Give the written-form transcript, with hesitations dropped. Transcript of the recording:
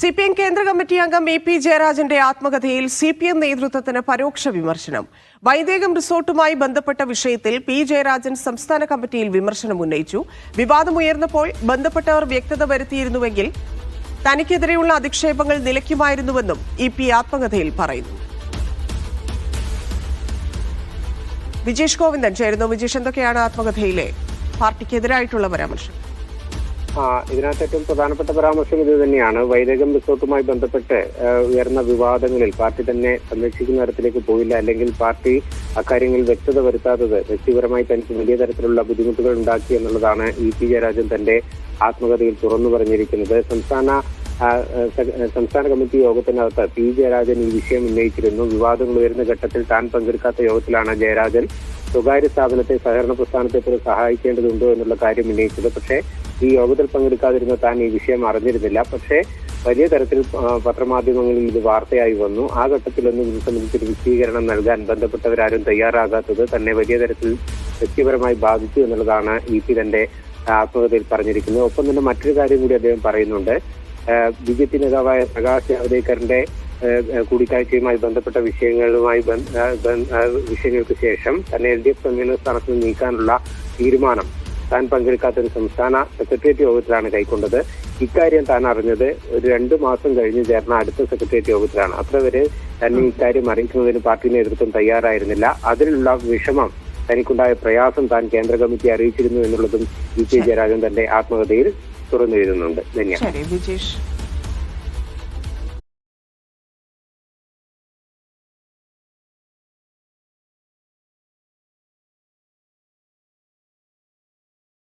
CPM കേന്ദ്ര committee അംഗം EP ജയരാജന്റെ ആത്മകഥയിൽ CPM നേതൃത്വത്തിന് പരോക്ഷ വിമർശനം. വൈദേകം റിസോർട്ടുമായി ബന്ധപ്പെട്ട വിഷയത്തിൽ P ജയരാജൻ സംസ്ഥാന കമ്മിറ്റിയിൽ വിമർശനം ഉന്നയിച്ചു. വിവാദമുയർന്നപ്പോൾ ബന്ധപ്പെട്ടവർ വ്യക്തത വരുത്തിയിരുന്നുവെങ്കിൽ തനിക്കെതിരെയുള്ള അധിക്ഷേപങ്ങൾ നിലയ്ക്കുമായിരുന്നുവെന്നും EP ആത്മകഥയിൽ പറയുന്നു. വിജേഷ് ഗോവിന്ദൻ ചേരുന്നു. വിജേഷ്, എന്തൊക്കെയാണ് ആത്മകഥയിലെ പാർട്ടിക്കെതിരായിട്ടുള്ള പരാമർശം? ഇതിനകത്ത് ഏറ്റവും പ്രധാനപ്പെട്ട പരാമർശം ഇത് തന്നെയാണ്. വൈദേകം റിസോർട്ടുമായി ബന്ധപ്പെട്ട് ഉയർന്ന വിവാദങ്ങളിൽ പാർട്ടി തന്നെ സംരക്ഷിക്കുന്ന തരത്തിലേക്ക് പോയില്ല, അല്ലെങ്കിൽ പാർട്ടി അക്കാര്യങ്ങളിൽ വ്യക്തത വരുത്താത്തത് വ്യക്തിപരമായി തനിക്ക് വലിയ തരത്തിലുള്ള ബുദ്ധിമുട്ടുകൾ ഉണ്ടാക്കി എന്നുള്ളതാണ് EP ജയരാജൻ തന്റെ ആത്മകഥയിൽ തുറന്നു പറഞ്ഞിരിക്കുന്നത്. സംസ്ഥാന കമ്മിറ്റി യോഗത്തിനകത്ത് P ജയരാജൻ ഈ വിഷയം ഉന്നയിച്ചിരുന്നു. വിവാദങ്ങൾ ഉയർന്ന ഘട്ടത്തിൽ താൻ പങ്കെടുക്കാത്ത യോഗത്തിലാണ് ജയരാജൻ സ്വകാര്യ സ്ഥാപനത്തെ സഹകരണ പ്രസ്ഥാനത്തെ പോലെ സഹായിക്കേണ്ടതുണ്ടോ എന്നുള്ള കാര്യം ഉന്നയിച്ചത്. പക്ഷേ ഈ യോഗത്തിൽ പങ്കെടുക്കാതിരുന്ന താൻ ഈ വിഷയം അറിഞ്ഞിരുന്നില്ല. പക്ഷേ വലിയ തരത്തിൽ പത്രമാധ്യമങ്ങളിൽ ഇത് വാർത്തയായി വന്നു. ആ ഘട്ടത്തിലൊന്നും ഇത് സംബന്ധിച്ചൊരു വിശദീകരണം നൽകാൻ ബന്ധപ്പെട്ടവരാരും തയ്യാറാകാത്തത് തന്നെ വലിയ തരത്തിൽ വ്യക്തിപരമായി ബാധിച്ചു എന്നുള്ളതാണ് EP തന്റെ ആത്മകഥയിൽ പറഞ്ഞിരിക്കുന്നത്. ഒപ്പം തന്നെ മറ്റൊരു കാര്യം കൂടി അദ്ദേഹം പറയുന്നുണ്ട്. BJP നേതാവായ പ്രകാശ് ജാവ്ദേക്കറിന്റെ കൂടിക്കാഴ്ചയുമായി ബന്ധപ്പെട്ട വിഷയങ്ങൾക്ക് ശേഷം തന്നെ LDF കൺവീനർ സ്ഥാനത്ത് നീക്കാനുള്ള തീരുമാനം താൻ പങ്കെടുക്കാത്ത ഒരു സംസ്ഥാന സെക്രട്ടേറിയറ്റ് യോഗത്തിലാണ് കൈക്കൊണ്ടത്. ഇക്കാര്യം താൻ അറിഞ്ഞത് ഒരു 2 മാസം കഴിഞ്ഞ് ചേർന്ന അടുത്ത സെക്രട്ടേറിയറ്റ് യോഗത്തിലാണ്. അത്രവരെ തന്നെ ഇക്കാര്യം അറിയിക്കുന്നതിന് പാർട്ടി നേതൃത്വം തയ്യാറായിരുന്നില്ല. അതിലുള്ള വിഷമം, തനിക്കുണ്ടായ പ്രയാസം താൻ കേന്ദ്ര കമ്മിറ്റി അറിയിച്ചിരുന്നു എന്നുള്ളതും EP ജയരാജൻ തന്റെ ആത്മകഥയിൽ തുറന്നെഴുതുന്നുണ്ട്. ധന്യവാദം.